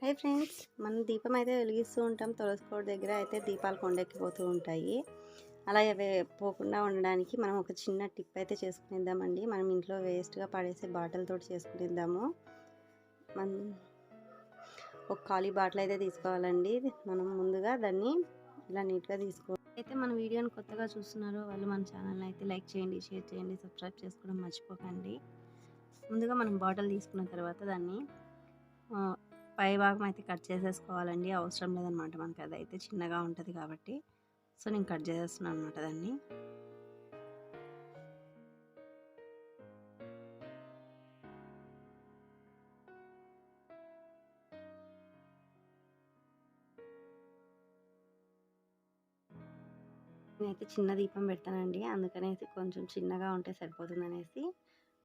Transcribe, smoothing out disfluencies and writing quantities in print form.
Hi friends, మనం దీపం అయితే వెలిగిస్తూ ఉంటాం. తులసికోట దగ్గర అయితే దీపాలు కొండెక్కిపోతూ ఉంటాయి. అలా పోకుండా ఉండడానికి మనం ఒక చిన్న టిప్ అయితే చేసుకునేద్దామండి. మనం ఇంట్లో వేస్ట్గా పడేసే బాటిల్తో చేసుకునేద్దాము. మన ఒక ఖాళీ బాటిల్ అయితే తీసుకోవాలండి. మనం ముందుగా దాన్ని ఇలా నీట్గా అయితే మన వీడియోని కొత్తగా చూస్తున్నారో వాళ్ళు మన ఛానల్ని అయితే లైక్ చేయండి, షేర్ చేయండి, సబ్స్క్రైబ్ చేసుకోవడం మర్చిపోకండి. ముందుగా మనం బాటిల్ తీసుకున్న తర్వాత దాన్ని పై భాగం అయితే కట్ చేసేసుకోవాలండి. అవసరం లేదనమాట మనకి, అదైతే చిన్నగా ఉంటుంది కాబట్టి. సో నేను కట్ చేసేస్తున్నాను అనమాట దాన్ని. నేనైతే చిన్న దీపం పెడతానండి, అందుకనేసి కొంచెం చిన్నగా ఉంటే సరిపోతుందనేసి